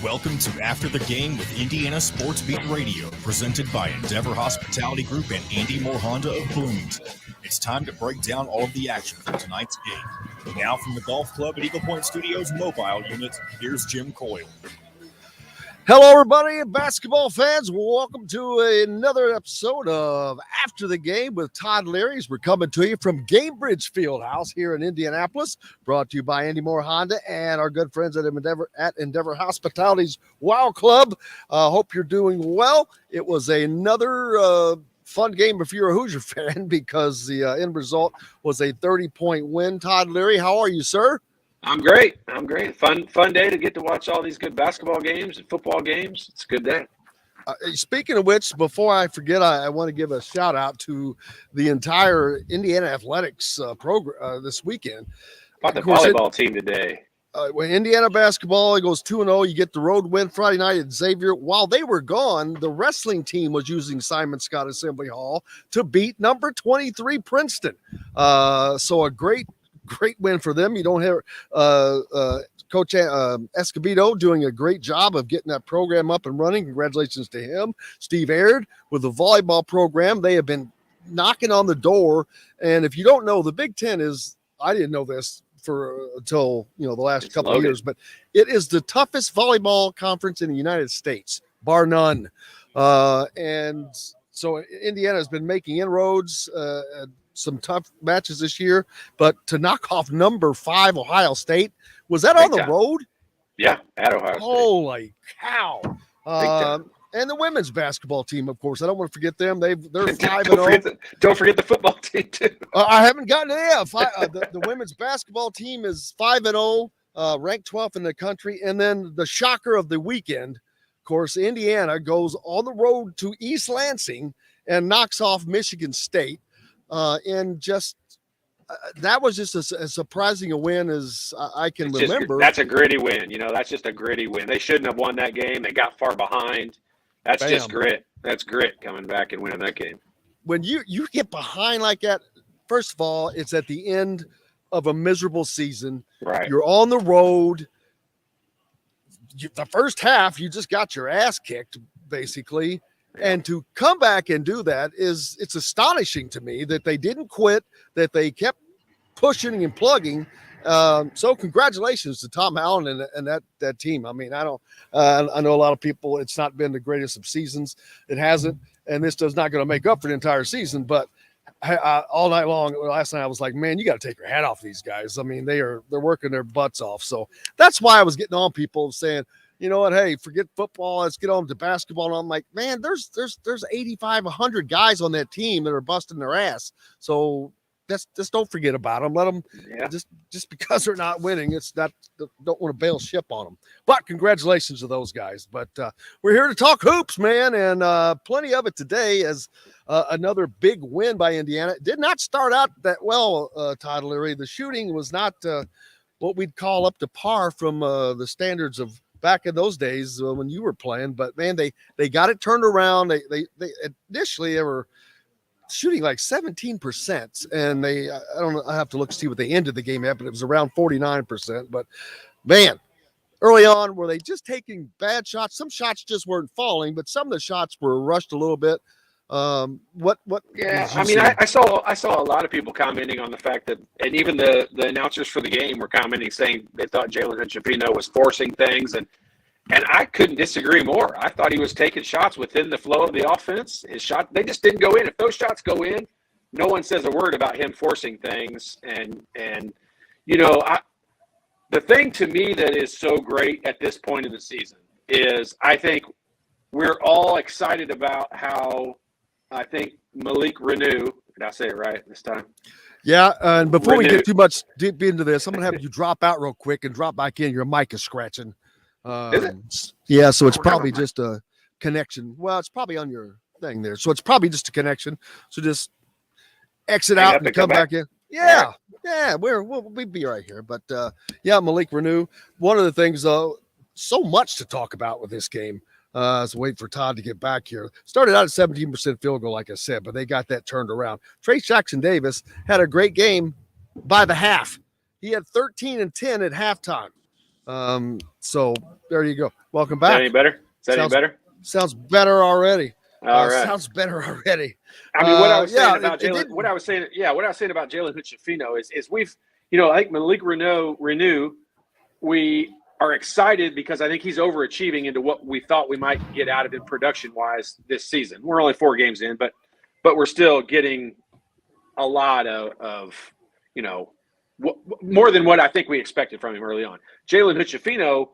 Welcome to After the Game with Indiana Sports Beat Radio, presented by Endeavor Hospitality Group and Andy Moore Honda of Bloomington. It's time to break down all of the action from tonight's game. Now from the Golf Club at Eagle Point Studios mobile unit, here's Jim Coyle. Hello, everybody, basketball fans. Welcome to another episode of After the Game with Todd Leary. We're coming to you from Gamebridge Fieldhouse here in Indianapolis, brought to you by Andy Moore Honda and our good friends at Endeavor Hospitality's Wow Club. Hope you're doing well. It was another fun game if you're a Hoosier fan because the end result was a 30-point win. Todd Leary, how are you, sir? I'm great. Fun day to get to watch all these good basketball games and football games. It's a good day. Speaking of which, before I forget, I want to give a shout out to the entire Indiana athletics program this weekend. About the volleyball team today. When Indiana basketball, it goes 2-0. You get the road win Friday night at Xavier. While they were gone, the wrestling team was using Simon Scott Assembly Hall to beat number 23 Princeton. So a great win for them. You don't hear Coach Escobedo doing a great job of getting that program up and running. Congratulations to him. Steve Aird with the volleyball program. They have been knocking on the door. And if you don't know, the Big Ten is, I didn't know this until the last couple of years, but it is the toughest volleyball conference in the United States, bar none. And so Indiana has been making inroads, some tough matches this year, but to knock off number 5 Ohio State, was that on the road? Yeah, at Ohio State. Holy cow. And the women's basketball team, of course. I don't want to forget them. They're 5-0. Don't forget the football team, too. I haven't gotten to that. The women's basketball team is 5-0, ranked 12th in the country. And then the shocker of the weekend, of course, Indiana goes on the road to East Lansing and knocks off Michigan State. And just that was just as surprising a win as I can remember. That's a gritty win. That's just a gritty win. They shouldn't have won that game. They got far behind. That's just grit. That's grit coming back and winning that game. When you get behind like that, first of all, it's at the end of a miserable season. Right. You're on the road. The first half, you just got your ass kicked, basically. And to come back and do that it's astonishing to me that they didn't quit, that they kept pushing and plugging. So congratulations to Tom Allen and that team. I mean, I know a lot of people, it's not been the greatest of seasons. It hasn't. And this is not going to make up for the entire season, but all night long, last night, I was like, man, you got to take your hat off these guys. I mean, they're working their butts off. So that's why I was getting on people saying, you know what? Hey, forget football. Let's get on to basketball. And I'm like, man, there's 85, 100 guys on that team that are busting their ass. So just don't forget about them. Let them just because they're not winning. It's not, don't want to bail ship on them. But congratulations to those guys. But we're here to talk hoops, man, and plenty of it today as another big win by Indiana. It did not start out that well, Todd Leary. The shooting was not what we'd call up to par from the standards of back in those days when you were playing, but man, they got it turned around. They initially they were shooting like 17%, and I don't know. I have to look to see what they ended the game at, but it was around 49%. But man, early on, were they just taking bad shots? Some shots just weren't falling, but some of the shots were rushed a little bit. What? Yeah, I mean, I saw a lot of people commenting on the fact that, and even the announcers for the game were commenting saying they thought Jalen Chapino was forcing things, and I couldn't disagree more. I thought he was taking shots within the flow of the offense. His shot, they just didn't go in. If those shots go in, no one says a word about him forcing things. And the thing to me that is so great at this point in the season is I think we're all excited about how I think Malik Renew, did I say it right this time? Yeah, and before we get too much deep into this, I'm going to have you drop out real quick and drop back in. Your mic is scratching. Is it? Yeah, so it's probably just a connection. Well, it's probably on your thing there. So it's probably just a connection. So just exit out and come back in. Yeah, right. Yeah, we'll be right here. But, Malik Renew, one of the things, so much to talk about with this game. So wait for Todd to get back here. Started out at 17% field goal, like I said, but they got that turned around. Trace Jackson Davis had a great game by the half. He had 13 and 10 at halftime. So there you go. Welcome Is that back. any better? Sounds better already. All right. Sounds better already. I mean, what I was saying about Jalen, Jalen, what I was saying about Jalen Hood-Schifino is we've, I think Malik Renew, we are excited because I think he's overachieving into what we thought we might get out of him production-wise this season. We're only 4 games in, but we're still getting a lot of more than what I think we expected from him early on. Jalen Hood-Schifino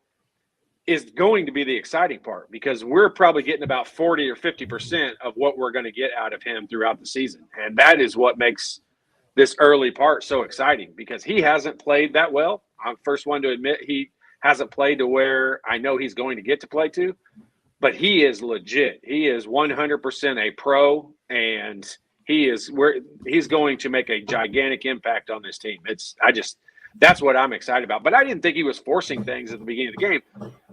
is going to be the exciting part because we're probably getting about 40 or 50% of what we're going to get out of him throughout the season. And that is what makes this early part so exciting because he hasn't played that well. I'm the first one to admit he hasn't played to where I know he's going to get to play to, but he is legit. He is 100% a pro, and he's going to make a gigantic impact on this team. That's what I'm excited about. But I didn't think he was forcing things at the beginning of the game.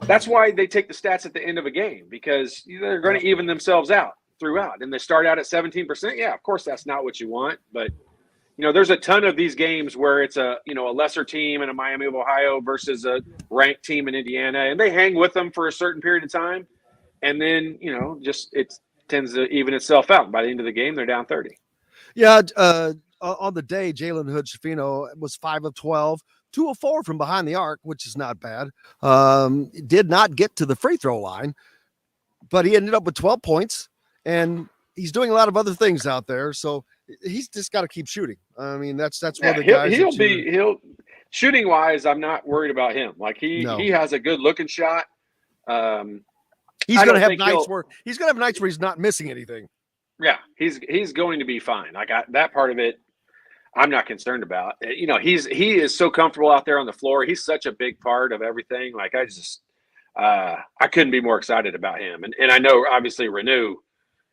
That's why they take the stats at the end of a game, because they're going to even themselves out throughout. And they start out at 17%. Yeah, of course that's not what you want. But, there's a ton of these games where it's a lesser team in a Miami of Ohio versus a ranked team in Indiana. And they hang with them for a certain period of time. And then, it tends to even itself out. By the end of the game, they're down 30. Yeah, on the day, Jalen Hood-Schifino was 5 of 12, 2 of 4 from behind the arc, which is not bad. Did not get to the free throw line, but he ended up with 12 points, and he's doing a lot of other things out there. So he's just got to keep shooting. I mean, that's one of the guys. He'll shooting wise, I'm not worried about him. Like he has a good looking shot. He's going to have nights where he's not missing anything. Yeah, he's going to be fine. Like that part of it, I'm not concerned about. He is so comfortable out there on the floor. He's such a big part of everything. Like I couldn't be more excited about him. And I know obviously Renew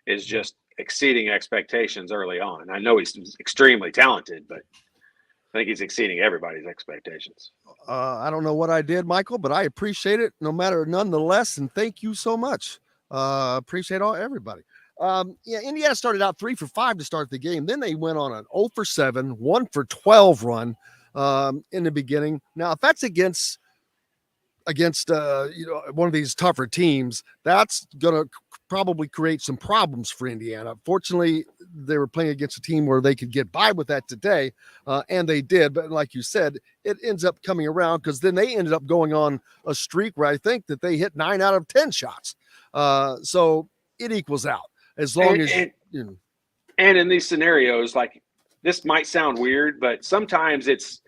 is just exceeding expectations early on. I know he's extremely talented, but I think he's exceeding everybody's expectations. I don't know what I did, Michael, but I appreciate it nonetheless. And thank you so much. Appreciate everybody. Indiana started out 3 for 5 to start the game. Then they went on an 0 for 7, 1 for 12 run in the beginning. Now, if that's against one of these tougher teams, that's going to probably create some problems for Indiana. Fortunately, they were playing against a team where they could get by with that today, and they did. But like you said, it ends up coming around because then they ended up going on a streak where I think that they hit 9 out of 10 shots. So it equals out. As long as and in these scenarios, like this might sound weird, but sometimes it's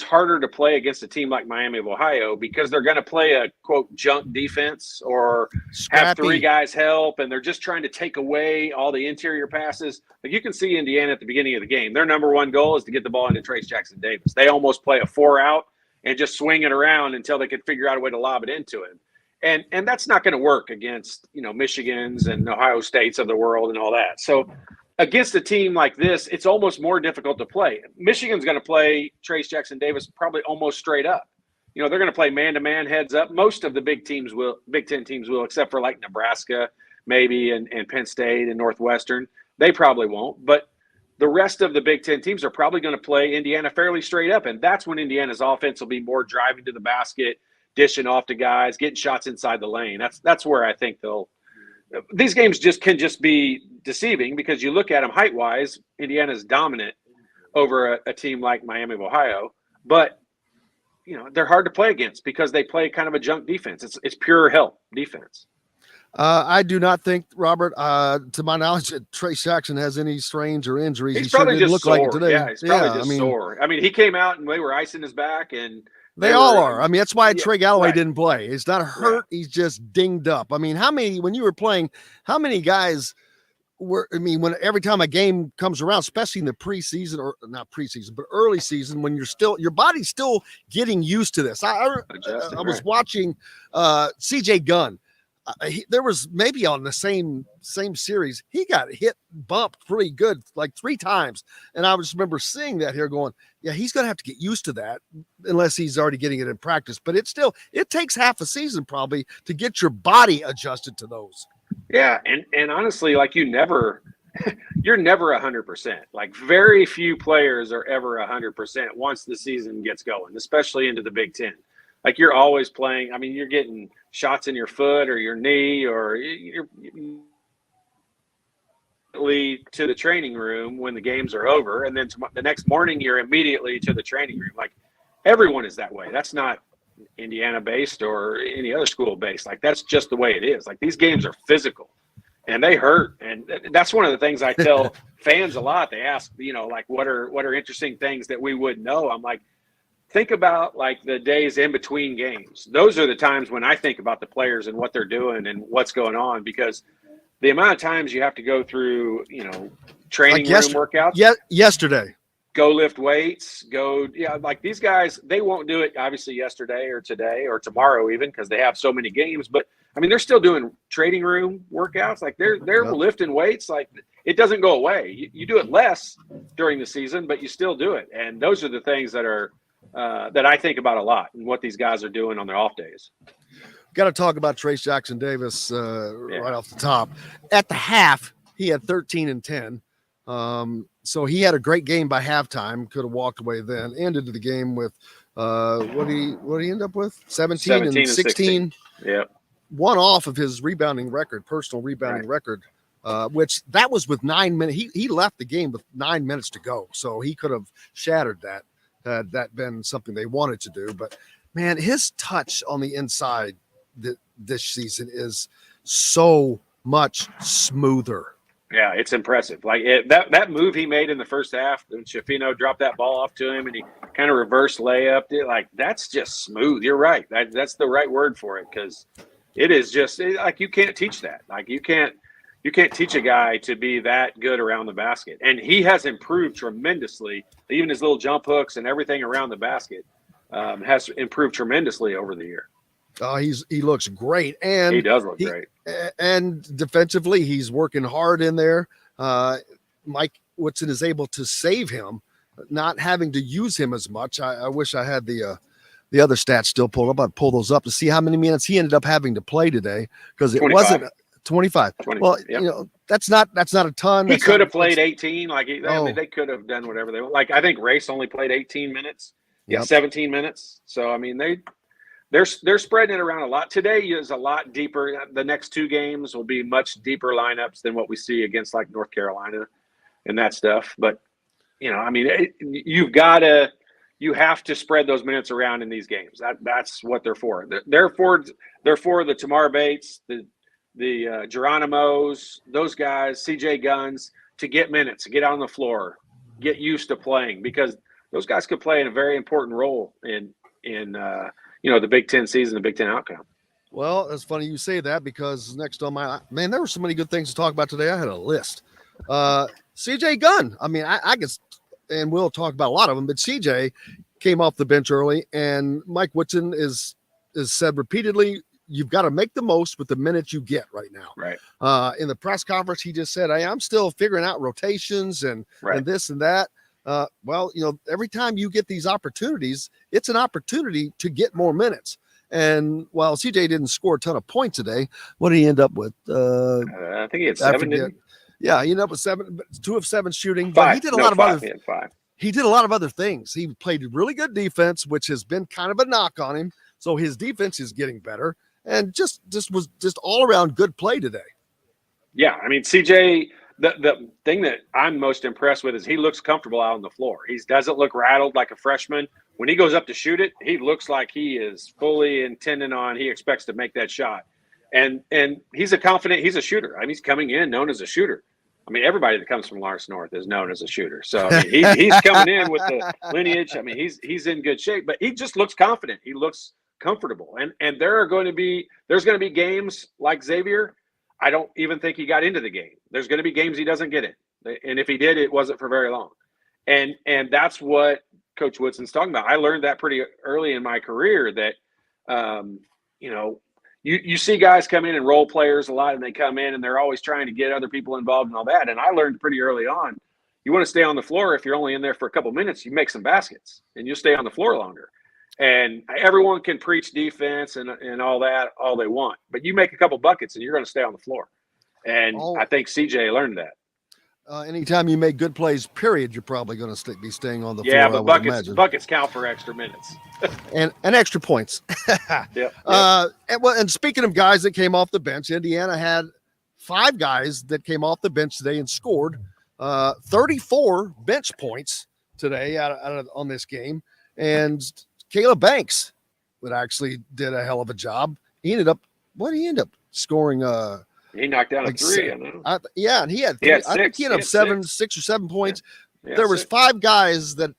harder to play against a team like Miami of Ohio because they're going to play a quote junk defense or have 3 guys help, and they're just trying to take away all the interior passes. Like you can see Indiana at the beginning of the game, their number one goal is to get the ball into Trace Jackson Davis. They almost play a 4 out and just swing it around until they could figure out a way to lob it into him. And that's not going to work against, Michigans and Ohio States of the world and all that. So against a team like this, it's almost more difficult to play. Michigan's going to play Trace Jackson Davis probably almost straight up. They're going to play man-to-man heads up. Most of the Big Ten teams will, except for like Nebraska maybe and Penn State and Northwestern. They probably won't. But the rest of the Big Ten teams are probably going to play Indiana fairly straight up, and that's when Indiana's offense will be more driving to the basket, dishing off to guys, getting shots inside the lane. That's where I think these games can be deceiving because you look at them height-wise, Indiana's dominant over a team like Miami of Ohio, but they're hard to play against because they play kind of a junk defense. It's pure help defense. I do not think, Robert, to my knowledge, that Trace Jackson has any strains or injuries. He's probably just sore. Like today. Yeah, he's probably just sore. I mean, he came out and they were icing his back, and they all are. I mean, that's why Trey Galloway didn't play. He's not hurt. Right. He's just dinged up. I mean, when you were playing, how many guys when every time a game comes around, especially in the preseason or not preseason, but early season, when your body's still getting used to this. I was watching CJ Gunn. There was maybe on the same series, he got bumped pretty good, like 3 times. And I just remember seeing that here going, yeah, he's going to have to get used to that unless he's already getting it in practice. But it takes half a season probably to get your body adjusted to those. Yeah. And honestly, like you never you're never 100%. Like very few players are ever 100% once the season gets going, especially into the Big Ten. Like you're always playing. I mean, you're getting shots in your foot or your knee, or you're to the training room when the games are over, and then the next morning you're immediately to the training room. Like everyone is that way. That's not Indiana based or any other school based. Like that's just the way it is. Like these games are physical and they hurt. And that's one of the things I tell fans a lot. They ask, like what are interesting things that we wouldn't know? I'm like, think about like the days in between games. Those are the times when I think about the players and what they're doing and what's going on, because the amount of times you have to go through, training room workouts. Yeah, yesterday. Go lift weights, like these guys, they won't do it obviously yesterday or today or tomorrow even, because they have so many games. But I mean, they're still doing training room workouts. Like they're lifting weights. Like it doesn't go away. You do it less during the season, but you still do it. And those are the things that are that I think about a lot, and what these guys are doing on their off days. Got to talk about Trace Jackson Davis right off the top. At the half, he had 13 and 10. So he had a great game by halftime. Could have walked away then. Ended the game with what did he end up with? 17 and 16. Yeah. One off of his rebounding record, personal rebounding record, which that was with 9 minutes. He left the game with 9 minutes to go. So he could have shattered that had that been something they wanted to do. But man, his touch on the inside this season is so much smoother. Yeah, it's impressive. Like that move he made in the first half, when Schifino dropped that ball off to him and he kind of reverse layupped it, like that's just smooth. You're right. That's the right word for it, because it is just like you can't teach that. Like you can't teach a guy to be that good around the basket. And he has improved tremendously. Even his little jump hooks and everything around the basket has improved tremendously over the year. He looks great, and he does look great. And defensively, he's working hard in there. Mike Woodson is able to save him, not having to use him as much. I wish I had the other stats still pulled up. I'd pull those up to see how many minutes he ended up having to play today, because it 25. Wasn't 25. 20, well, yep. That's not a ton. He could have played 18. Like I mean, they could have done whatever they want. Like I think Race only played 18 minutes. Yeah, 17 minutes. So I mean, they're spreading it around a lot. Today is a lot deeper. The next two games will be much deeper lineups than what we see against like North Carolina and that stuff. But I mean, you have to spread those minutes around in these games. That's what they're for. They're for the Tamar Bates, the Geronimos, those guys, CJ Guns, to get minutes, to get on the floor, get used to playing, because those guys could play in a very important role in the Big Ten season, the Big Ten outcome. Well, it's funny you say that, because next on there were so many good things to talk about today. I had a list. CJ Gunn. I mean, I guess, and we'll talk about a lot of them, but CJ came off the bench early, and Mike Woodson is said repeatedly, you've got to make the most with the minutes you get right now. Right. In the press conference, he just said, I'm still figuring out rotations and this and that. Well, every time you get these opportunities, it's an opportunity to get more minutes. And while CJ didn't score a ton of points today, what did he end up with? I think he had 7. Yeah, he ended up with 7, 2 of 7 shooting. 5. But he did a lot of other. He did a lot of other things. He played really good defense, which has been kind of a knock on him. So his defense is getting better, and just was all around good play today. Yeah, I mean, CJ. The thing that I'm most impressed with is he looks comfortable out on the floor. He doesn't look rattled like a freshman. When he goes up to shoot it, he looks like he is fully intending on, he expects to make that shot. And he's a shooter. I mean, he's coming in known as a shooter. I mean, everybody that comes from Lawrence North is known as a shooter. So I mean, he's coming in with the lineage. I mean, he's in good shape, but he just looks confident. He looks comfortable. And there's going to be games like Xavier. I don't even think he got into the game. There's going to be games he doesn't get in. And if he did, it wasn't for very long. And that's what Coach Woodson's talking about. I learned that pretty early in my career that, you see guys come in and role players a lot, and they come in and they're always trying to get other people involved and all that. And I learned pretty early on, you want to stay on the floor. If you're only in there for a couple minutes, you make some baskets and you'll stay on the floor longer. And everyone can preach defense and all that, all they want. But you make a couple buckets and you're going to stay on the floor. And I think CJ learned that. Anytime you make good plays, period, you're probably going to be staying on the floor. Yeah, but I would imagine. buckets count for extra minutes and extra points. Yep. And speaking of guys that came off the bench, Indiana had 5 guys that came off the bench today and scored 34 bench points today on this game. And Caleb Banks that actually did a hell of a job. He ended up scoring he knocked down like a 3, I know. And he had 6. I think he had 6 or 7 points. Yeah, there was 6. 5 guys that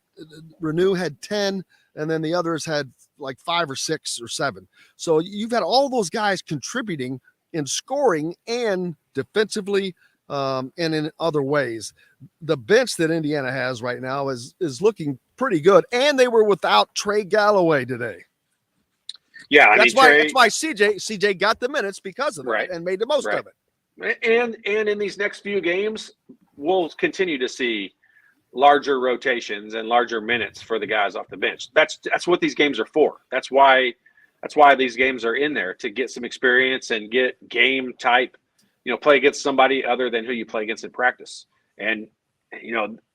Renew had 10, and then the others had like 5 or 6 or 7. So you've had all those guys contributing in scoring and defensively and in other ways. The bench that Indiana has right now is looking pretty good, and they were without Trey Galloway today. Yeah, that's why CJ got the minutes because of that and made the most of it. And in these next few games, we'll continue to see larger rotations and larger minutes for the guys off the bench. That's what these games are for. That's why these games are in there, to get some experience and get game type, play against somebody other than who you play against in practice. And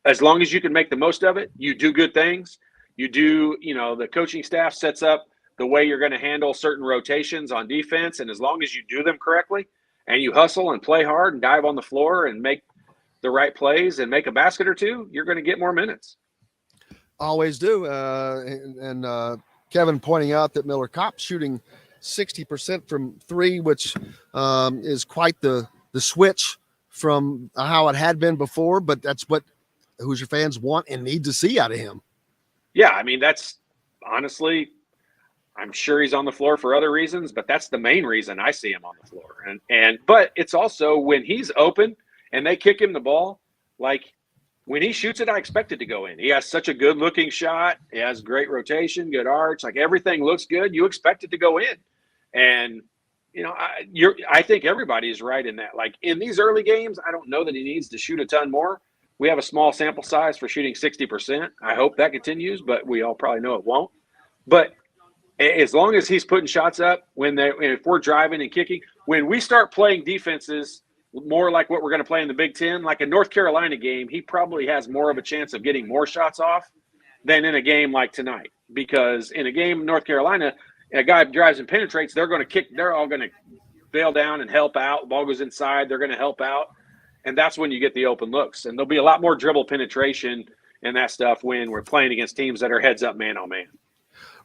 as long as you can make the most of it, you do good things. You do, the coaching staff sets up the way you're going to handle certain rotations on defense. And as long as you do them correctly and you hustle and play hard and dive on the floor and make the right plays and make a basket or two, you're going to get more minutes. Always do. Kevin pointing out that Miller Kopp's shooting 60% from 3, which is quite the switch from how it had been before, but that's what Hoosier fans want and need to see out of him. Yeah, I mean, that's honestly, I'm sure he's on the floor for other reasons, but that's the main reason I see him on the floor. But it's also when he's open and they kick him the ball, like when he shoots it, I expect it to go in. He has such a good looking shot. He has great rotation, good arch, like everything looks good. You expect it to go in. And, I think everybody is right in that. Like in these early games, I don't know that he needs to shoot a ton more. We have a small sample size for shooting 60%. I hope that continues, but we all probably know it won't. But as long as he's putting shots up if we're driving and kicking, when we start playing defenses more like what we're going to play in the Big Ten, like a North Carolina game, he probably has more of a chance of getting more shots off than in a game like tonight. Because in a game in North Carolina, a guy drives and penetrates, they're going to kick, they're all going to bail down and help out. The ball goes inside, they're going to help out. And that's when you get the open looks. And there'll be a lot more dribble penetration and that stuff when we're playing against teams that are heads up man on man.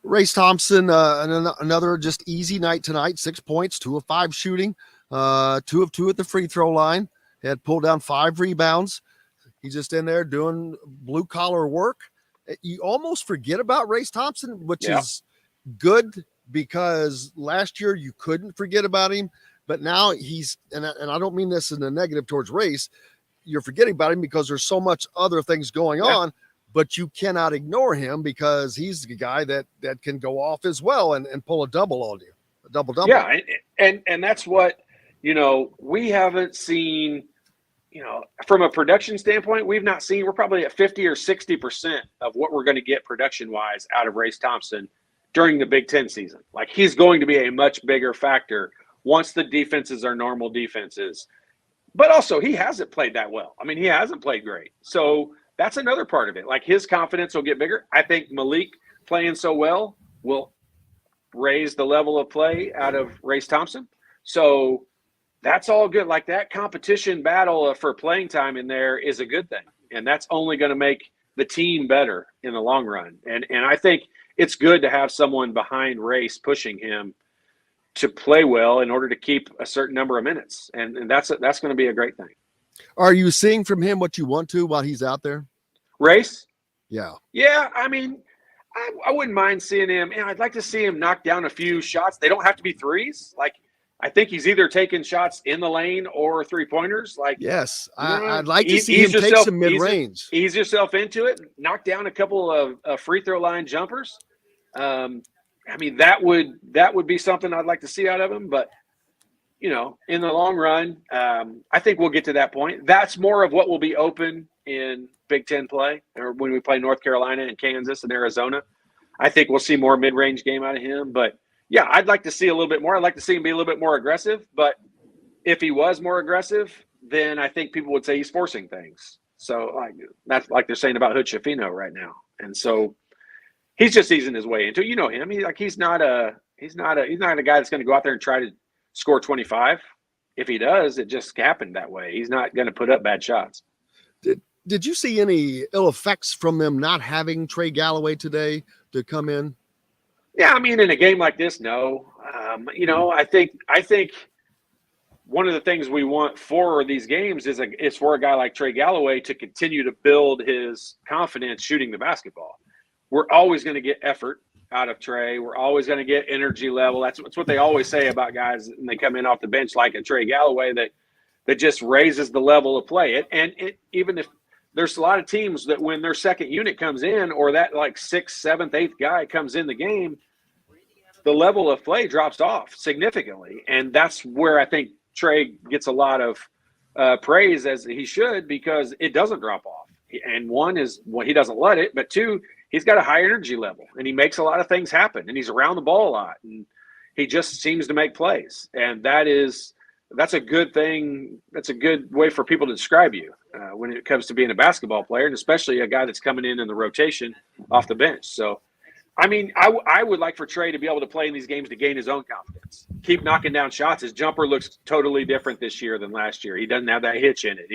Race Thompson, another just easy night tonight, 6 points, 2 of 5 shooting, 2 of 2 at the free throw line. He had pulled down 5 rebounds. He's just in there doing blue collar work. You almost forget about Race Thompson, which is good because last year you couldn't forget about him, but now he's, and I don't mean this in a negative towards Race, you're forgetting about him because there's so much other things going on, but you cannot ignore him because he's the guy that can go off as well and pull a double on you, a double. Yeah, and that's what, we haven't seen, from a production standpoint, we're probably at 50 or 60% of what we're going to get production-wise out of Race Thompson during the Big Ten season. Like, he's going to be a much bigger factor once the defenses are normal defenses. But also, he hasn't played that well. I mean, he hasn't played great. So that's another part of it. Like, his confidence will get bigger. I think Malik playing so well will raise the level of play out of Race Thompson. So that's all good. Like, that competition battle for playing time in there is a good thing. And that's only going to make the team better in the long run. And I think it's good to have someone behind Race pushing him to play well in order to keep a certain number of minutes. And that's going to be a great thing. Are you seeing from him what you want to while he's out there? Race? Yeah. Yeah, I mean, I wouldn't mind seeing him. I'd like to see him knock down a few shots. They don't have to be threes. Like, I think he's either taking shots in the lane or 3-pointers. Like, yes, I'd like to see him take some mid-range. Ease yourself into it. Knock down a couple of free throw line jumpers. I mean, that would be something I'd like to see out of him. But, in the long run, I think we'll get to that point. That's more of what will be open in Big Ten play, or when we play North Carolina and Kansas and Arizona. I think we'll see more mid-range game out of him. But, yeah, I'd like to see a little bit more. I'd like to see him be a little bit more aggressive. But if he was more aggressive, then I think people would say he's forcing things. So that's like they're saying about Hood Schifino right now. And so he's just easing his way into it. You know him. He's not a guy that's going to go out there and try to score 25. If he does, it just happened that way. He's not going to put up bad shots. Did you see any ill effects from them not having Trey Galloway today to come in? Yeah, I mean, in a game like this, no. I think one of the things we want for these games is for a guy like Trey Galloway to continue to build his confidence shooting the basketball. We're always going to get effort out of Trey. We're always going to get energy level. That's what they always say about guys when they come in off the bench like a Trey Galloway that just raises the level of play. Even if there's a lot of teams that when their second unit comes in or that like 6th, 7th, 8th guy comes in the game, the level of play drops off significantly. And that's where I think Trey gets a lot of praise, as he should, because it doesn't drop off. And one is, he doesn't let it, but two, he's got a high energy level and he makes a lot of things happen and he's around the ball a lot and he just seems to make plays. And that's a good thing. That's a good way for people to describe you when it comes to being a basketball player, and especially a guy that's coming in the rotation off the bench. So, I mean, I would like for Trey to be able to play in these games to gain his own confidence, keep knocking down shots. His jumper looks totally different this year than last year. He doesn't have that hitch in it.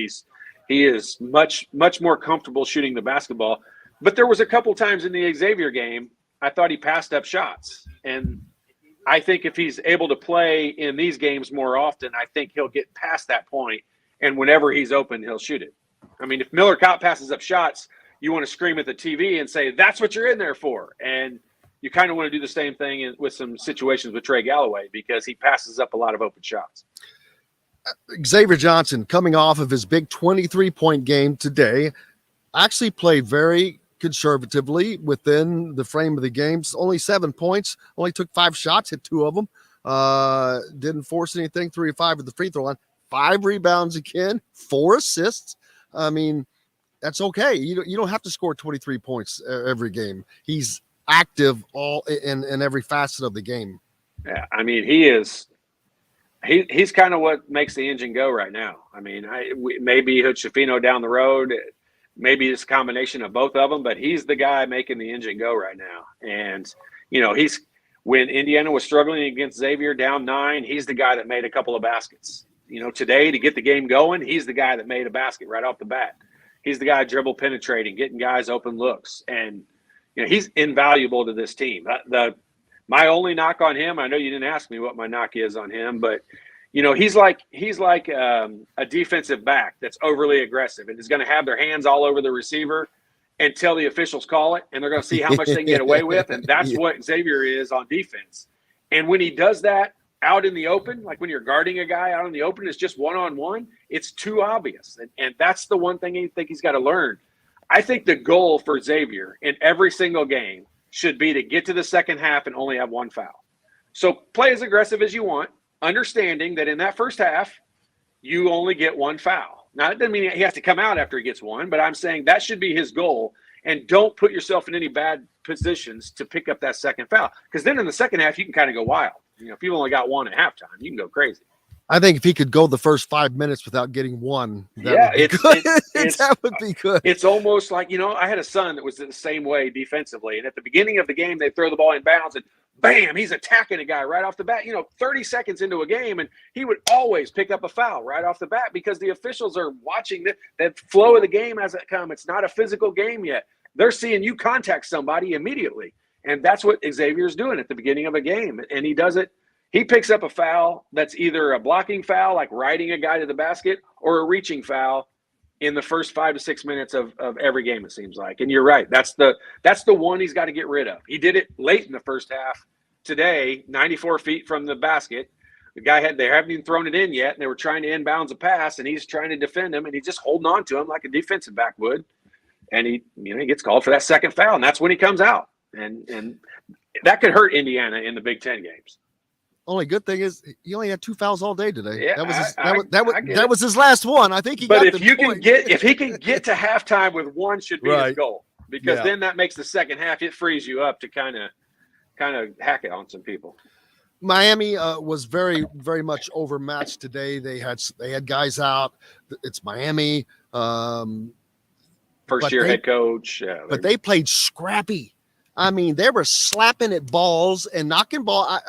He is much, much more comfortable shooting the basketball. But there was a couple times in the Xavier game, I thought he passed up shots. And I think if he's able to play in these games more often, I think he'll get past that point. And whenever he's open, he'll shoot it. I mean, if Miller Kopp passes up shots, you want to scream at the TV and say, that's what you're in there for. And you kind of want to do the same thing with some situations with Trey Galloway because he passes up a lot of open shots. Xavier Johnson, coming off of his big 23-point game today, actually played very conservatively within the frame of the game. Only 7 points, only took 5 shots, hit 2 of them. Didn't force anything, 3 of 5 at the free throw line, 5 rebounds again, 4 assists. I mean, that's okay. You don't have to score 23 points every game. He's active all in every facet of the game. Yeah, I mean, he's kind of what makes the engine go right now. I mean, maybe Hood Schifino down the road. Maybe it's a combination of both of them, but he's the guy making the engine go right now. And, when Indiana was struggling against Xavier down 9, he's the guy that made a couple of baskets. Today to get the game going, he's the guy that made a basket right off the bat. He's the guy dribble penetrating, getting guys open looks. And, he's invaluable to this team. My only knock on him, I know you didn't ask me what my knock is on him, but he's like a defensive back that's overly aggressive and is going to have their hands all over the receiver until the officials call it, and they're going to see how much they can get away with. And that's what Xavier is on defense. And when he does that out in the open, like when you're guarding a guy out in the open, it's just one-on-one, it's too obvious. And that's the one thing I think he's got to learn. I think the goal for Xavier in every single game should be to get to the second half and only have 1 foul. So play as aggressive as you want, understanding that in that first half, you only get 1 foul. Now, it doesn't mean he has to come out after he gets 1, but I'm saying that should be his goal. And don't put yourself in any bad positions to pick up that second foul. Because then in the second half, you can kind of go wild. If you've only got 1 at halftime, you can go crazy. I think if he could go the first 5 minutes without getting 1, that would be good. It's almost like, I had a son that was the same way defensively. And at the beginning of the game, they throw the ball in bounds and bam, he's attacking a guy right off the bat, 30 seconds into a game. And he would always pick up a foul right off the bat because the officials are watching the flow of the game as it comes. It's not a physical game yet. They're seeing you contact somebody immediately. And that's what Xavier's doing at the beginning of a game. And he does it. He picks up a foul that's either a blocking foul, like riding a guy to the basket, or a reaching foul in the first 5 to 6 minutes of every game, it seems like. And you're right. That's the one he's got to get rid of. He did it late in the first half today, 94 feet from the basket. The guy they haven't even thrown it in yet, and they were trying to inbounds a pass, and he's trying to defend him, and he's just holding on to him like a defensive back would. And he gets called for that second foul, and that's when he comes out. And that could hurt Indiana in the Big Ten games. Only good thing is he only had 2 fouls all day today. Yeah, that was his last one. I think he. But if he can get to halftime with 1, should be his goal, because then that makes the second half, it frees you up to kind of hack it on some people. Miami was very, very much overmatched today. They had guys out. It's Miami. First-year head coach. But they played scrappy. I mean, they were slapping at balls and knocking ball.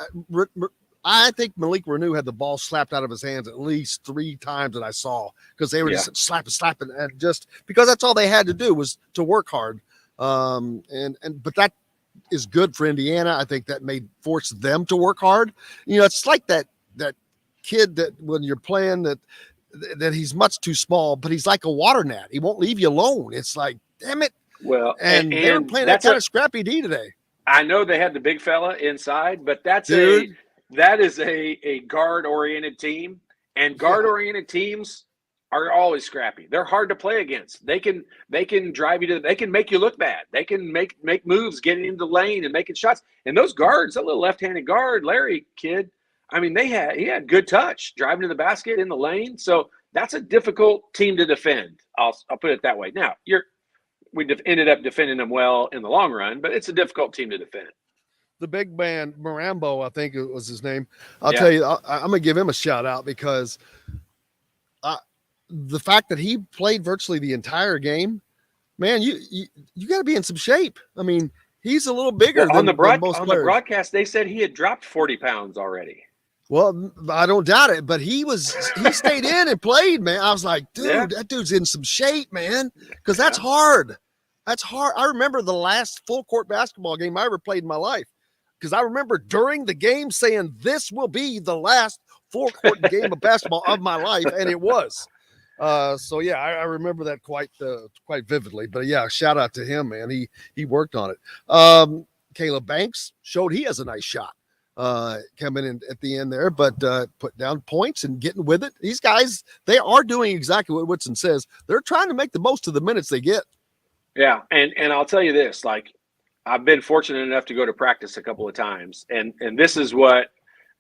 I think Malik Renew had the ball slapped out of his hands at least 3 times that I saw, because they were just slapping, and just because that's all they had to do was to work hard. But that is good for Indiana. I think that may force them to work hard. It's like that kid that when you're playing that he's much too small, but he's like a water gnat. He won't leave you alone. It's like, damn it. Well, and they were playing that kind of scrappy D today. I know they had the big fella inside, but that is a guard-oriented team, and guard-oriented teams are always scrappy. They're hard to play against. They can drive you they can make you look bad. They can make moves, getting into the lane and making shots. And those guards, that little left-handed guard, Leary kid, I mean, he had good touch, driving to the basket in the lane. So that's a difficult team to defend. I'll put it that way. Now, we ended up defending them well in the long run, but it's a difficult team to defend. The big man, Marambo, I think it was his name. I'll tell you, I'm going to give him a shout out, because the fact that he played virtually the entire game, man, you got to be in some shape. I mean, he's a little bigger than most players. On the broadcast, they said he had dropped 40 pounds already. Well, I don't doubt it, but he stayed in and played, man. I was like, dude, that dude's in some shape, man, because that's hard. That's hard. I remember the last full court basketball game I ever played in my life, because I remember during the game saying, this will be the last full court game of basketball of my life, and it was. I remember that quite vividly. But yeah, shout out to him, man. He worked on it. Caleb Banks showed he has a nice shot coming in at the end there, but put down points and getting with it. These guys, they are doing exactly what Whitson says. They're trying to make the most of the minutes they get. Yeah, and I'll tell you this, like, I've been fortunate enough to go to practice a couple of times, and this is what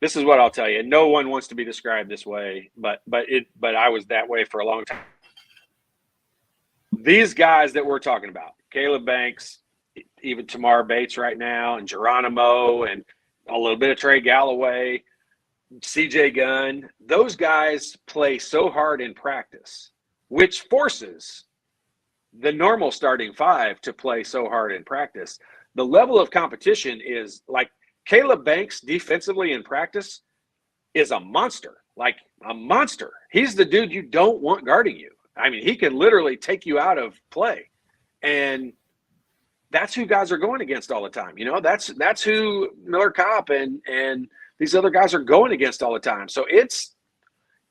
I'll tell you. No one wants to be described this way, but I was that way for a long time. These guys that we're talking about, Caleb Banks, even Tamar Bates right now, and Geronimo, and a little bit of Trey Galloway, CJ Gunn, those guys play so hard in practice, which forces the normal starting 5 to play so hard in practice. The level of competition is like Caleb Banks defensively in practice is a monster, like a monster. He's the dude you don't want guarding you. I mean, he can literally take you out of play. And that's who guys are going against all the time. That's who Miller Kopp and these other guys are going against all the time. So it's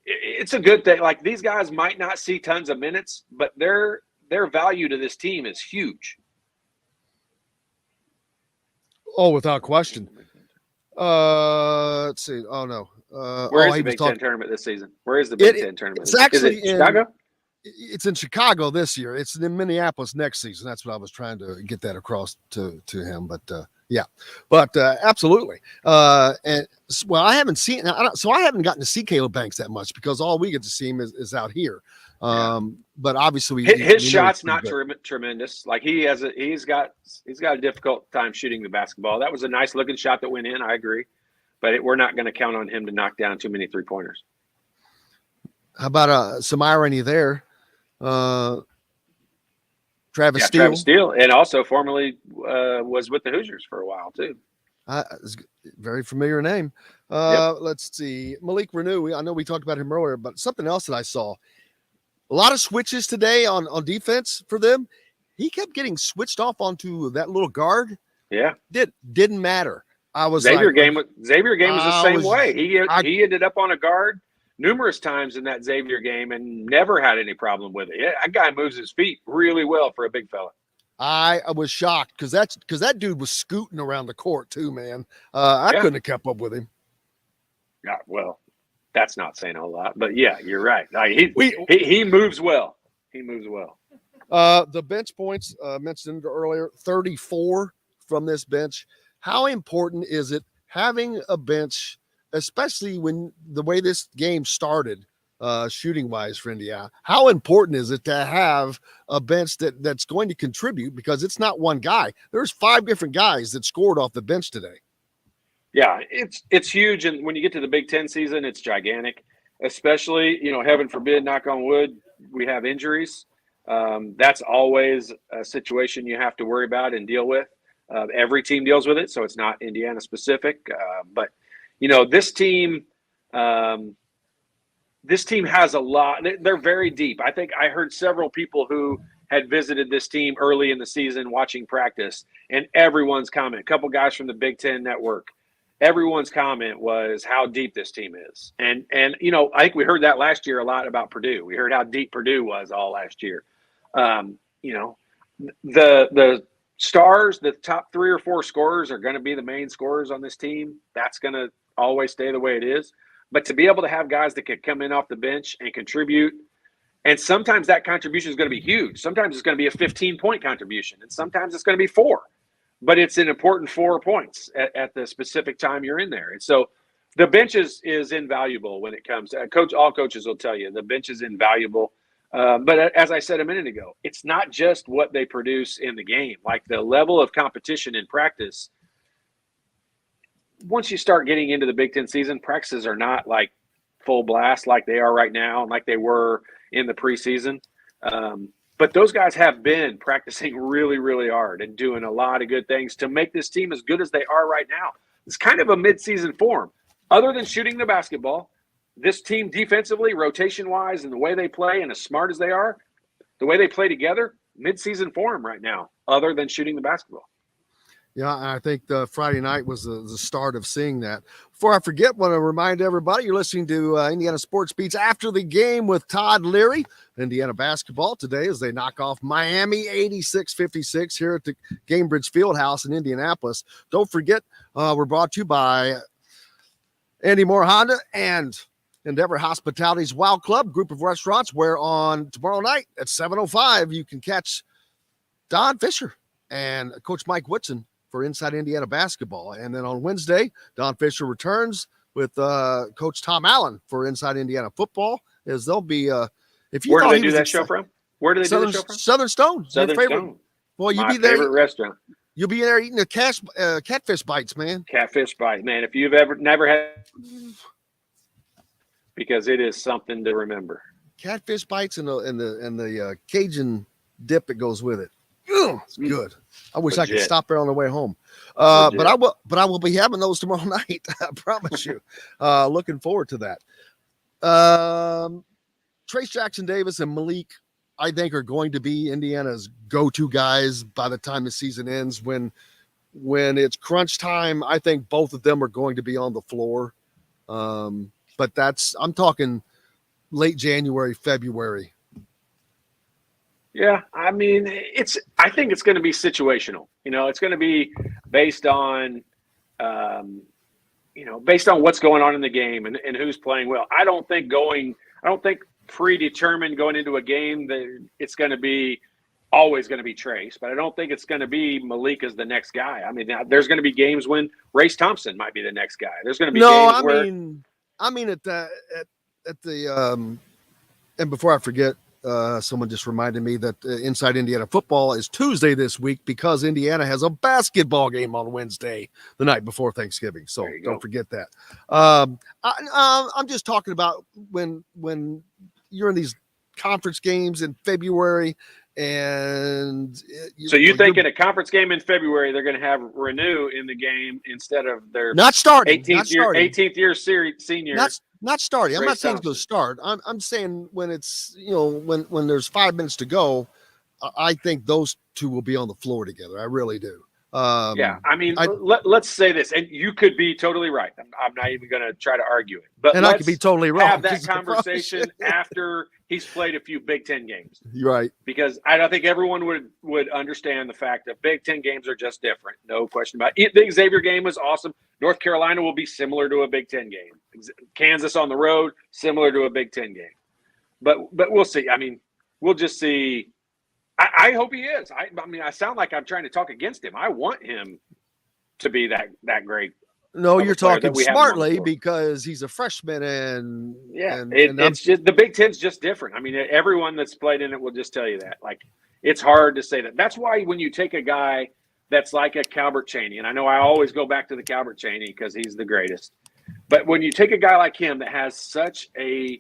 a good thing. Like, these guys might not see tons of minutes, but their value to this team is huge. Oh, without question. Let's see. Oh, no. Where is the Big Ten tournament this season? Where is the Big Ten tournament? It's actually in Chicago? It's in Chicago this year. It's in Minneapolis next season. That's what I was trying to get that across to him. But absolutely. And well, I haven't seen. I haven't gotten to see Caleb Banks that much, because all we get to see him is out here. But obviously, his shot's not tremendous. Like, he's got a difficult time shooting the basketball. That was a nice looking shot that went in. I agree, but we're not going to count on him to knock down too many 3-pointers. How about some irony there? Travis Steele, and also formerly was with the Hoosiers for a while too. Very familiar name. Let's see, Malik Renew. I know we talked about him earlier, but something else that I saw. A lot of switches today on defense for them. He kept getting switched off onto that little guard. Yeah. Didn't matter. Xavier game was the same way. He ended up on a guard numerous times in that Xavier game and never had any problem with it. Yeah, that guy moves his feet really well for a big fella. I was shocked because that dude was scooting around the court too, man. I couldn't have kept up with him. Yeah, well, that's not saying a lot, but yeah, you're right. He moves well. He moves well. The bench points mentioned earlier, 34 from this bench. How important is it having a bench, especially when the way this game started, shooting wise for Indiana? How important is it to have a bench that's going to contribute, because it's not one guy. There's 5 different guys that scored off the bench today. Yeah, it's huge, and when you get to the Big Ten season, it's gigantic. Especially, heaven forbid, knock on wood, we have injuries. That's always a situation you have to worry about and deal with. Every team deals with it, so it's not Indiana specific. But this team, has a lot. They're very deep. I think I heard several people who had visited this team early in the season watching practice, and everyone's comment. A couple guys from the Big Ten Network. Everyone's comment was how deep this team is. And I think we heard that last year a lot about Purdue. We heard how deep Purdue was all last year. The stars, the top 3 or 4 scorers are going to be the main scorers on this team. That's going to always stay the way it is. But to be able to have guys that could come in off the bench and contribute, and sometimes that contribution is going to be huge. Sometimes it's going to be a 15-point contribution, and sometimes it's going to be 4. But it's an important 4 points at the specific time you're in there. And so the bench is invaluable when it comes to all coaches will tell you the bench is invaluable. But as I said a minute ago, it's not just what they produce in the game. Like the level of competition in practice, once you start getting into the Big Ten season, practices are not like full blast like they are right now and like they were in the preseason. But those guys have been practicing really, really hard and doing a lot of good things to make this team as good as they are right now. It's kind of a midseason form. Other than shooting the basketball, this team defensively, rotation-wise, and the way they play and as smart as they are, the way they play together, midseason form right now, other than shooting the basketball. Yeah, I think the Friday night was the start of seeing that. Before I forget, I want to remind everybody you're listening to Indiana Sports Beats after the game with Todd Leary. Indiana basketball today as they knock off Miami 86-56 here at the Gamebridge Fieldhouse in Indianapolis. Don't forget, we're brought to you by Andy Moore Honda and Endeavor Hospitality's Wild Club, group of restaurants where on tomorrow night at 7:05 you can catch Don Fisher and Coach Mike Whitson for Inside Indiana basketball. And then on Wednesday, Don Fisher returns with Coach Tom Allen for Inside Indiana football, as they'll be if you where do they do that show from? Where do they do the show from? Southern Stone. Southern Stone. Well, you'll My be there. favorite restaurant. You'll be there eating the catfish bites, man. Catfish bite, man. If you've never had, because it is something to remember. Catfish bites and the Cajun dip that goes with it. It's good. I wish I could stop there on the way home. But I will be having those tomorrow night. I promise you. Looking forward to that. Trace Jackson Davis and Malik, I think, are going to be Indiana's go-to guys by the time the season ends. When it's crunch time, I think both of them are going to be on the floor. But I'm talking late January, February. Yeah, I mean, I think it's going to be situational. It's going to be based on, based on what's going on in the game and who's playing well. I don't think predetermined going into a game that it's going to be always going to be Trace, but I don't think it's going to be Malik as the next guy. I mean, there's going to be games when Race Thompson might be the next guy. There's going to be games where. I mean, at the and before I forget, someone just reminded me that Inside Indiana football is Tuesday this week because Indiana has a basketball game on Wednesday, the night before Thanksgiving. So don't forget that. I'm just talking about when you're in these conference games in February. And so you think in a conference game in February they're going to have Renew in the game instead of their not starting 18th year senior not starting. I'm not saying it's going to start. I'm saying when it's when there's 5 minutes to go, I think those two will be on the floor together. I really do. Yeah, I mean, let's say this, and you could be totally right. I'm not even going to try to argue it, but I could be totally wrong. Have that conversation after he's played a few Big Ten games. You're right, because I don't think everyone would understand the fact that Big Ten games are just different. No question about it. The Xavier game was awesome. North Carolina will be similar to a Big Ten game. Kansas on the road, similar to a Big Ten game. But we'll see. I mean, we'll just see. I hope he is. I mean, I sound like I'm trying to talk against him. I want him to be that great. No, you're talking smartly because he's a freshman, and it's just the Big Ten's just different. I mean, everyone that's played in it will just tell you that. Like, it's hard to say that. That's why when you take a guy that's like a Calbert Chaney. And I know I always go back to the Calbert Chaney because he's the greatest. But when you take a guy like him that has such a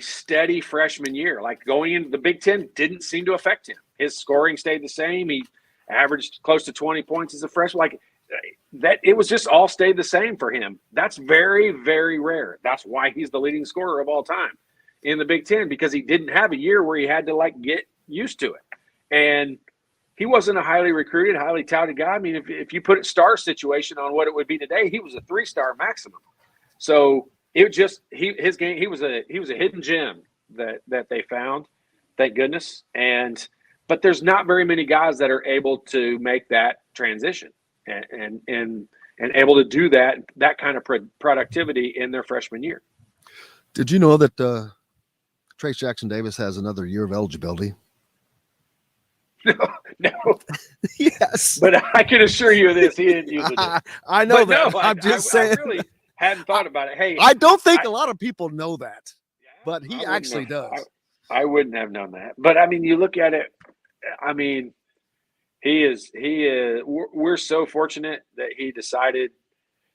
steady freshman year, like going into the Big Ten didn't seem to affect him. His scoring stayed the same. He averaged close to 20 points as a freshman. Like that, it was just all stayed the same for him. That's very, very rare. That's why he's the leading scorer of all time in the Big Ten, because he didn't have a year where he had to like get used to it. And he wasn't a highly recruited, highly touted guy. I mean, if you put a star situation on what it would be today, he was a 3-star maximum. So it just his game. He was a hidden gem that they found, thank goodness. But there's not very many guys that are able to make that transition and able to do that kind of productivity in their freshman year. Did you know that Trace Jackson Davis has another year of eligibility? No. Yes, but I can assure you this: he didn't use it. I know but that. No, I'm just saying. I really hadn't thought about it. Hey, I don't think a lot of people know that, but he actually does. I wouldn't have known that. But I mean, you look at it. I mean, he is. We're so fortunate that he decided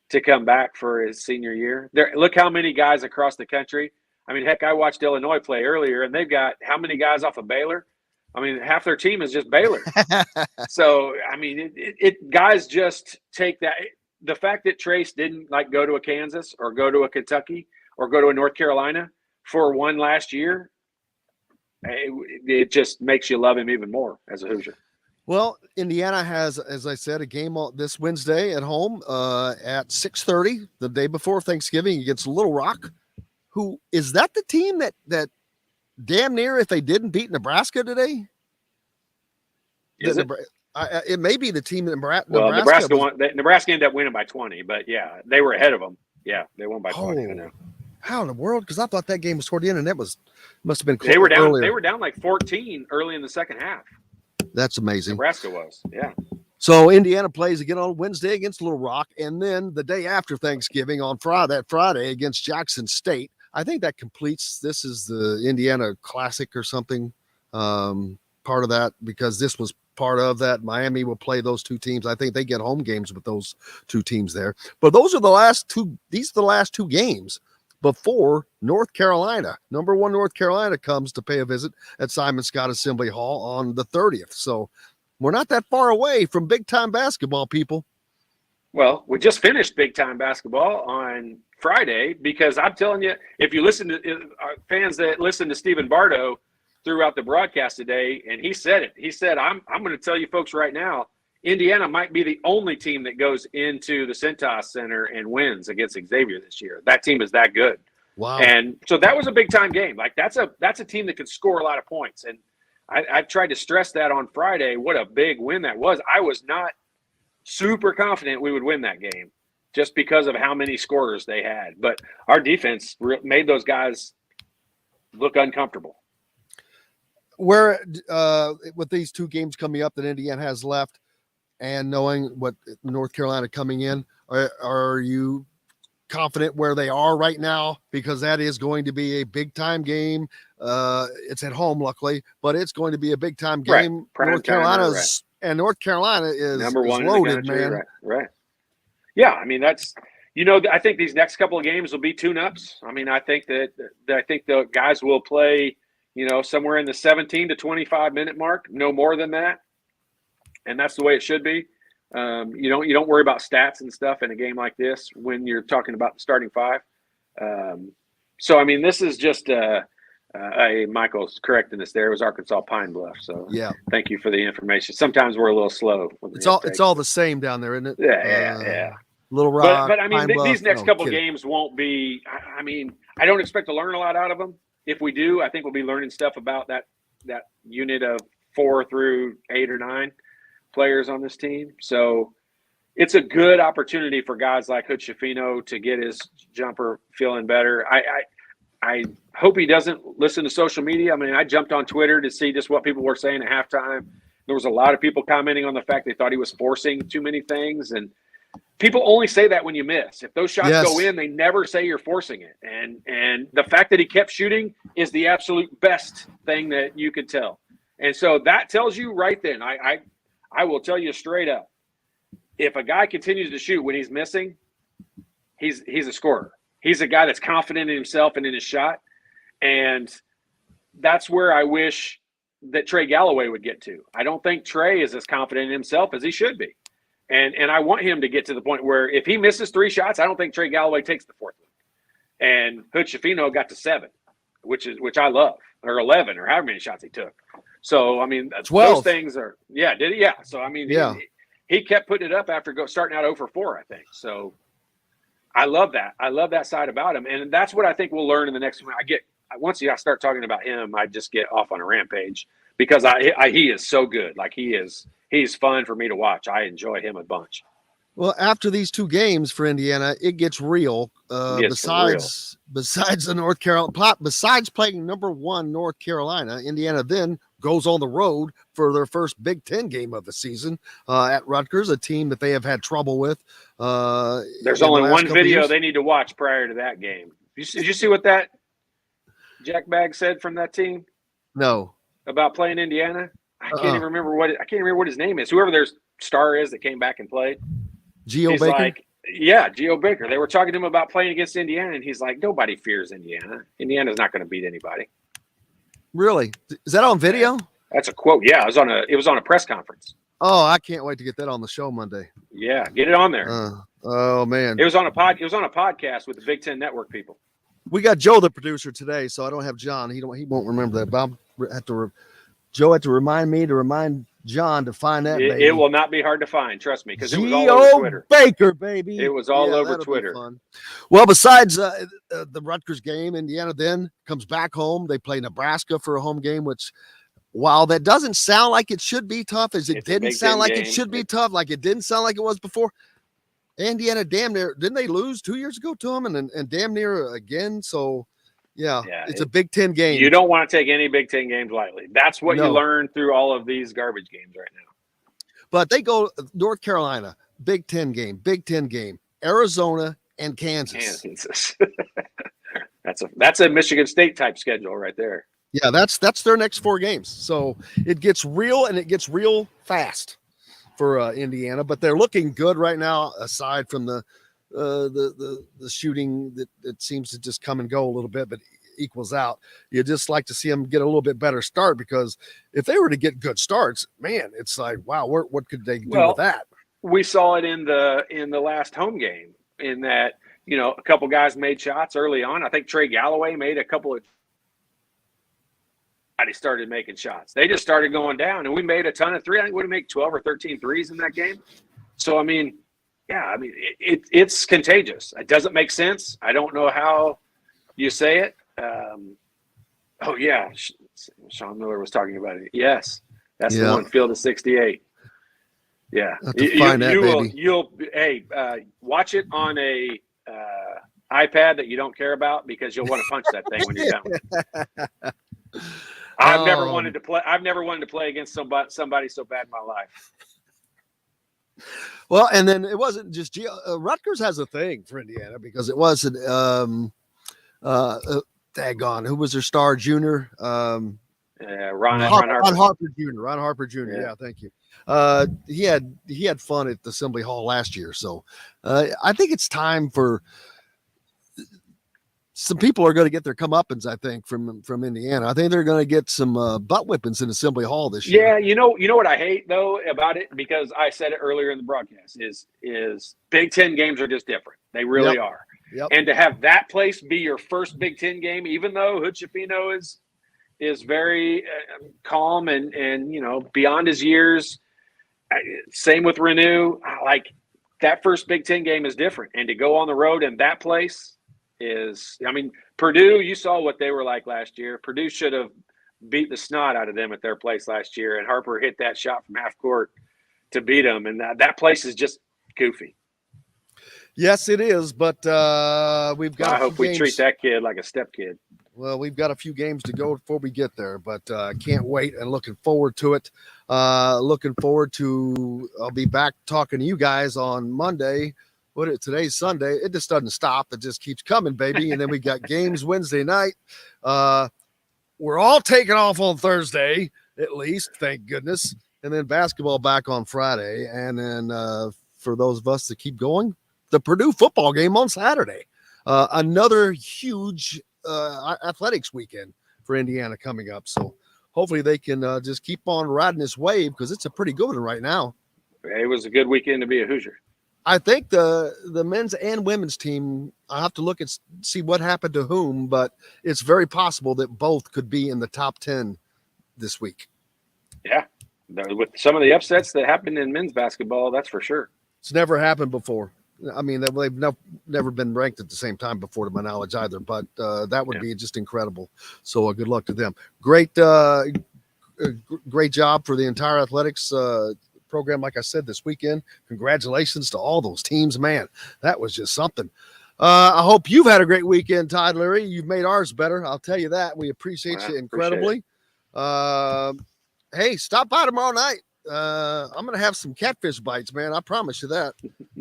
to come back for his senior year. Look how many guys across the country. I mean, heck, I watched Illinois play earlier, and they've got how many guys off of Baylor? I mean, half their team is just Baylor. So, I mean, guys just take that. The fact that Trace didn't like go to a Kansas or go to a Kentucky or go to a North Carolina for one last year, it just makes you love him even more as a Hoosier. Well, Indiana has, as I said, a game this Wednesday at home at 6:30, the day before Thanksgiving, against Little Rock. Who is that? The team that damn near, if they didn't beat Nebraska today, it may be the team that Nebraska won. Nebraska ended up winning by 20, but yeah, they were ahead of them. Yeah, they won by 20. I know. How in the world? Because I thought that game was toward the end, and must have been. They were down. Earlier. They were down like 14 early in the second half. That's amazing. Nebraska was, yeah. So Indiana plays again on Wednesday against Little Rock, and then the day after Thanksgiving on Friday against Jackson State. I think that completes. This is the Indiana Classic or something. Part of that, because this was part of that. Miami will play those two teams. I think they get home games with those two teams there. But those are the last two. These are the last two games before North Carolina. Number 1 North Carolina comes to pay a visit at Simon Scott Assembly Hall on the 30th. So we're not that far away from big time basketball, people. Well, we just finished big time basketball on Friday, because I'm telling you, if you listen to fans that listen to Stephen Bardo throughout the broadcast today, and he said it. He said, I'm going to tell you folks right now, Indiana might be the only team that goes into the Cintas Center and wins against Xavier this year. That team is that good. Wow. And so that was a big time game. Like that's a team that could score a lot of points. And I tried to stress that on Friday, what a big win that was. I was not super confident we would win that game just because of how many scorers they had. But our defense made those guys look uncomfortable. Where with these two games coming up that Indiana has left, and knowing what North Carolina coming in, are you confident where they are right now? Because that is going to be a big time game. It's at home, luckily, but it's going to be a big time game. Right. North Carolina is number one is loaded, in the country, man. Right. Yeah, I mean that's. I think these next couple of games will be tune-ups. I mean, I think the guys will play, somewhere in the 17 to 25 minute mark, no more than that. And that's the way it should be. You don't worry about stats and stuff in a game like this when you're talking about the starting five. So, I mean, this is just Michael's correcting us there. It was Arkansas Pine Bluff. So yeah, thank you for the information. Sometimes we're a little slow. It's all the same down there, isn't it? Yeah. Little Rock. But I mean, Pine Bluff, these next couple games won't be. I mean, I don't expect to learn a lot out of them. If we do, I think we'll be learning stuff about that unit of 4 through 8 or 9 players on this team. So it's a good opportunity for guys like Hood Schifino to get his jumper feeling better. I hope he doesn't listen to social media. I mean, I jumped on Twitter to see just what people were saying at halftime. There was a lot of people commenting on the fact they thought he was forcing too many things, and people only say that when you miss. If those shots go in, they never say you're forcing it. And the fact that he kept shooting is the absolute best thing that you could tell. And so that tells you right then. I will tell you straight up, if a guy continues to shoot when he's missing, he's a scorer. He's a guy that's confident in himself and in his shot. And that's where I wish that Trey Galloway would get to. I don't think Trey is as confident in himself as he should be. And I want him to get to the point where if he misses 3 shots, I don't think Trey Galloway takes the 4th one. And Hood Schifino got to 7, which I love, or 11, or however many shots he took. So, I mean, 12. Those things are – yeah, did he? Yeah. So, I mean, he kept putting it up after starting out 0 for 4, I think. So, I love that. I love that side about him. And that's what I think we'll learn in the next one. Once I start talking about him, I just get off on a rampage because he is so good. Like, he's fun for me to watch. I enjoy him a bunch. Well, after these 2 games for Indiana, it gets real. Besides the North Carolina, besides playing number 1 North Carolina, Indiana then goes on the road for their first Big Ten game of the season at Rutgers, a team that they have had trouble with. There's only one video they need to watch prior to that game. Did you see what that Jack Bag said from that team? No. About playing Indiana? I can't even remember what his name is. Whoever their star is that came back and played. Geo Baker? Geo Baker. They were talking to him about playing against Indiana, and he's like, nobody fears Indiana. Indiana's not going to beat anybody. Really? Is that on video? That's a quote. Yeah, it was on a press conference. Oh, I can't wait to get that on the show Monday. Yeah, get it on there. Oh man. It was on a podcast with the Big Ten Network people. We got Joe, the producer, today, so I don't have John. He won't remember that. But Joe had to remind me to remind John to find that. It will not be hard to find, trust me, because it was all over Twitter. Baker, baby. It was all over Twitter. Well, besides the Rutgers game, Indiana then comes back home. They play Nebraska for a home game, which, while that doesn't sound like it should be tough, as it didn't sound like it should be tough, like it didn't sound like it was before. Indiana damn near, didn't they lose 2 years ago to them and damn near again? So, yeah, it's a Big Ten game. You don't want to take any Big Ten games lightly. That's what you learn through all of these garbage games right now. But they go North Carolina, Big Ten game, Arizona, and Kansas. That's a Michigan State type schedule right there. Yeah, that's their next 4 games. So it gets real, and it gets real fast for Indiana. But they're looking good right now, aside from the shooting that seems to just come and go a little bit, but equals out. You just like to see them get a little bit better start, because if they were to get good starts, man, it's like, wow, what could they do with that? We saw it in the last home game, in that, a couple guys made shots early on. I think Trey Galloway made a couple of. He started making shots. They just started going down, and we made a ton of 3. I think we would have made 12 or 13 threes in that game. So, it's contagious. It doesn't make sense. I don't know how you say it. Sean Miller was talking about it. Yes, that's the one, field of 68. Yeah, you'll watch it on a iPad that you don't care about, because you'll want to punch that thing when you're done. I've never wanted to play against somebody so bad in my life. Well, and then it wasn't just Rutgers has a thing for Indiana, because it wasn't daggone, who was their star junior? Ron Harper Jr. Yeah, thank you. He had fun at the Assembly Hall last year, so I think it's time for some people are going to get their comeuppance, I think, from Indiana. I think they're going to get some butt whippings in Assembly Hall this year. Yeah, you know what I hate, though, about it, because I said it earlier in the broadcast, is Big Ten games are just different. They really are. Yep. And to have that place be your first Big Ten game, even though Hood Schifino is very calm and beyond his years, same with Renew, like that first Big Ten game is different. And to go on the road in that place is, Purdue, you saw what they were like last year. Purdue should have beat the snot out of them at their place last year, and Harper hit that shot from half court to beat them, and that place is just goofy. Yes, it is, but we've got. I hope we treat that kid like a step kid. Well, we've got a few games to go before we get there, but can't wait and looking forward to it. I'll be back talking to you guys on Monday. Today's Sunday. It just doesn't stop. It just keeps coming, baby. And then we got games Wednesday night. We're all taking off on Thursday, at least, thank goodness. and then basketball back on Friday. And then for those of us that keep going, the Purdue football game on Saturday. Another huge athletics weekend for Indiana coming up. So hopefully they can just keep on riding this wave because it's a pretty good one right now. It was a good weekend to be a Hoosier. I think the men's and women's team, I have to look and see what happened to whom, but it's very possible that both could be in the top 10 this week. Yeah. With some of the upsets that happened in men's basketball, that's for sure. It's never happened before. I mean, they've never been ranked at the same time before, to my knowledge, either. But that would be just incredible. So good luck to them. Great job for the entire athletics program. Like I said, this weekend, congratulations to all those teams. Man, that was just something. I hope you've had a great weekend, Todd, Leary. You've made ours better. I'll tell you that. We appreciate you incredibly. Hey, stop by tomorrow night. I'm going to have some catfish bites, man. I promise you that.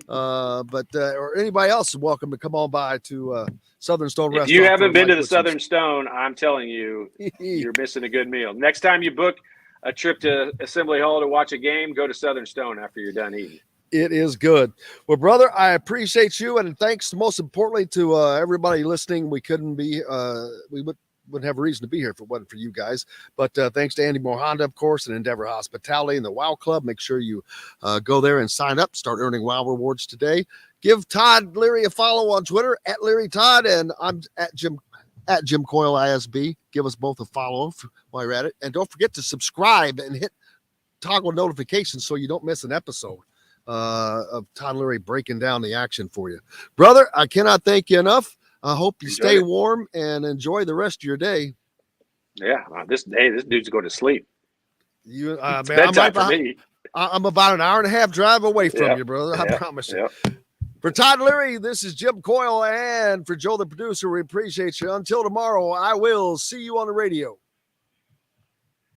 Or anybody else is welcome to come on by to Southern Stone Restaurant. If you haven't been to the Southern Stone, I'm telling you, you're missing a good meal. Next time you book a trip to Assembly Hall to watch a game, go to Southern Stone after you're done eating. It is good. Well, brother, I appreciate you. And thanks most importantly to everybody listening. We couldn't be, wouldn't have a reason to be here if it wasn't for you guys. But thanks to Andy Moore Honda, of course, and Endeavor Hospitality and the WOW Club. Make sure you go there and sign up. Start earning WOW rewards today. Give Todd Leary a follow on Twitter at Leary Todd, and I'm at Jim Coyle ISB. Give us both a follow while you're at it. And don't forget to subscribe and hit toggle notifications so you don't miss an episode of Todd Leary breaking down the action for you. Brother, I cannot thank you enough. I hope you stay warm and enjoy the rest of your day. Yeah, this dude's going to sleep. You, it's man, bedtime for me. I'm about an hour and a half drive away from you, brother. I promise you. For Todd Leary, this is Jim Coyle, and for Joe, the producer, we appreciate you. Until tomorrow, I will see you on the radio.